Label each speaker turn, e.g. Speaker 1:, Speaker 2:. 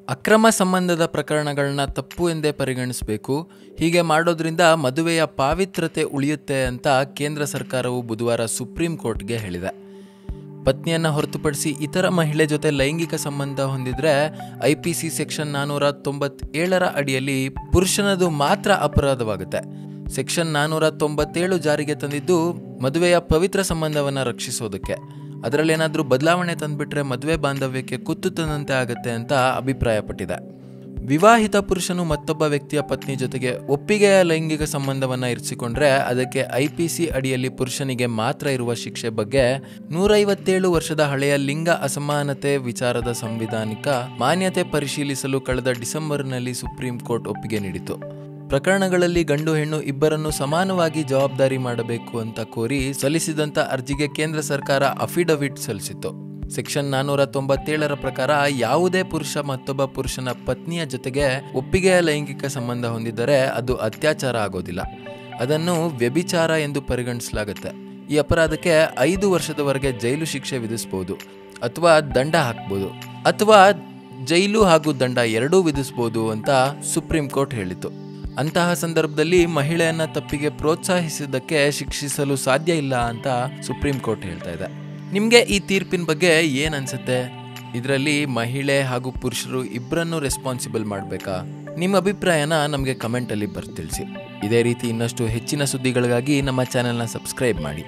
Speaker 1: ಅಕ್ರಮ ಸಂಬಂಧದ ಪ್ರಕರಣಗಳನ್ನ ತಪ್ಪು ಎಂದೇ ಪರಿಗಣಿಸಬೇಕು. ಹೀಗೆ ಮಾಡೋದ್ರಿಂದ ಮದುವೆಯ ಪಾವಿತ್ರ್ಯತೆ ಉಳಿಯುತ್ತೆ ಅಂತ ಕೇಂದ್ರ ಸರ್ಕಾರವು ಬುಧವಾರ ಸುಪ್ರೀಂ ಕೋರ್ಟ್ಗೆ ಹೇಳಿದೆ. ಪತ್ನಿಯನ್ನು ಹೊರತುಪಡಿಸಿ ಇತರ ಮಹಿಳೆ ಜೊತೆ ಲೈಂಗಿಕ ಸಂಬಂಧ ಹೊಂದಿದ್ರೆ IPC ಸೆಕ್ಷನ್ 497ರ ಅಡಿಯಲ್ಲಿ ಪುರುಷನದು ಮಾತ್ರ ಅಪರಾಧವಾಗುತ್ತೆ. ಸೆಕ್ಷನ್ 497 ಜಾರಿಗೆ ತಂದಿದ್ದು ಮದುವೆಯ ಪವಿತ್ರ ಸಂಬಂಧವನ್ನು ರಕ್ಷಿಸೋದಕ್ಕೆ. ಅದರಲ್ಲೇನಾದರೂ ಬದಲಾವಣೆ ತಂದುಬಿಟ್ರೆ ಮದುವೆ ಬಾಂಧವ್ಯಕ್ಕೆ ಕುತ್ತು ತಂದಂತೆ ಆಗುತ್ತೆ ಅಂತ ಅಭಿಪ್ರಾಯಪಟ್ಟಿದೆ. ವಿವಾಹಿತ ಪುರುಷನು ಮತ್ತೊಬ್ಬ ವ್ಯಕ್ತಿಯ ಪತ್ನಿ ಜೊತೆಗೆ ಒಪ್ಪಿಗೆಯ ಲೈಂಗಿಕ ಸಂಬಂಧವನ್ನು ಇರಿಸಿಕೊಂಡ್ರೆ ಅದಕ್ಕೆ IPC ಅಡಿಯಲ್ಲಿ ಪುರುಷನಿಗೆ ಮಾತ್ರ ಇರುವ ಶಿಕ್ಷೆ ಬಗ್ಗೆ 157 ವರ್ಷದ ಹಳೆಯ ಲಿಂಗ ಅಸಮಾನತೆ ವಿಚಾರದ ಸಂವಿಧಾನಿಕ ಮಾನ್ಯತೆ ಪರಿಶೀಲಿಸಲು ಕಳೆದ ಡಿಸೆಂಬರ್ನಲ್ಲಿ ಸುಪ್ರೀಂ ಕೋರ್ಟ್ ಒಪ್ಪಿಗೆ ನೀಡಿತು. ಪ್ರಕರಣಗಳಲ್ಲಿ ಗಂಡು ಹೆಣ್ಣು ಇಬ್ಬರನ್ನು ಸಮಾನವಾಗಿ ಜವಾಬ್ದಾರಿ ಮಾಡಬೇಕು ಅಂತ ಕೋರಿ ಸಲ್ಲಿಸಿದಂಥ ಅರ್ಜಿಗೆ ಕೇಂದ್ರ ಸರ್ಕಾರ ಅಫಿಡವಿಟ್ ಸಲ್ಲಿಸಿತ್ತು. ಸೆಕ್ಷನ್ 497ರ ಪ್ರಕಾರ ಯಾವುದೇ ಪುರುಷ ಮತ್ತೊಬ್ಬ ಪುರುಷನ ಪತ್ನಿಯ ಜೊತೆಗೆ ಒಪ್ಪಿಗೆಯ ಲೈಂಗಿಕ ಸಂಬಂಧ ಹೊಂದಿದ್ದರೆ ಅದು ಅತ್ಯಾಚಾರ ಆಗೋದಿಲ್ಲ. ಅದನ್ನು ವ್ಯಭಿಚಾರ ಎಂದು ಪರಿಗಣಿಸಲಾಗುತ್ತೆ. ಈ ಅಪರಾಧಕ್ಕೆ 5 ವರ್ಷದವರೆಗೆ ಜೈಲು ಶಿಕ್ಷೆ ವಿಧಿಸಬಹುದು ಅಥವಾ ದಂಡ ಹಾಕ್ಬೋದು ಅಥವಾ ಜೈಲು ಹಾಗೂ ದಂಡ ಎರಡೂ ವಿಧಿಸಬಹುದು ಅಂತ ಸುಪ್ರೀಂ ಕೋರ್ಟ್ ಹೇಳಿತು. ಅಂತಹ ಸಂದರ್ಭದಲ್ಲಿ ಮಹಿಳೆಯನ್ನ ತಪ್ಪಿಗೆ ಪ್ರೋತ್ಸಾಹಿಸಿದ್ದಕ್ಕೆ ಶಿಕ್ಷಿಸಲು ಸಾಧ್ಯ ಇಲ್ಲ ಅಂತ ಸುಪ್ರೀಂ ಕೋರ್ಟ್ ಹೇಳ್ತಾ ಇದೆ. ನಿಮಗೆ ಈ ತೀರ್ಪಿನ ಬಗ್ಗೆ ಏನು ಅನ್ಸುತ್ತೆ? ಇದರಲ್ಲಿ ಮಹಿಳೆ ಹಾಗೂ ಪುರುಷರು ಇಬ್ಬರನ್ನು ರೆಸ್ಪಾನ್ಸಿಬಲ್ ಮಾಡಬೇಕಾ? ನಿಮ್ಮ ಅಭಿಪ್ರಾಯನ ನಮಗೆ ಕಮೆಂಟಲ್ಲಿ ತಿಳಿಸಿ. ಇದೇ ರೀತಿ ಇನ್ನಷ್ಟು ಹೆಚ್ಚಿನ ಸುದ್ದಿಗಳಿಗಾಗಿ ನಮ್ಮ ಚಾನೆಲ್ನ ಸಬ್ಸ್ಕ್ರೈಬ್ ಮಾಡಿ.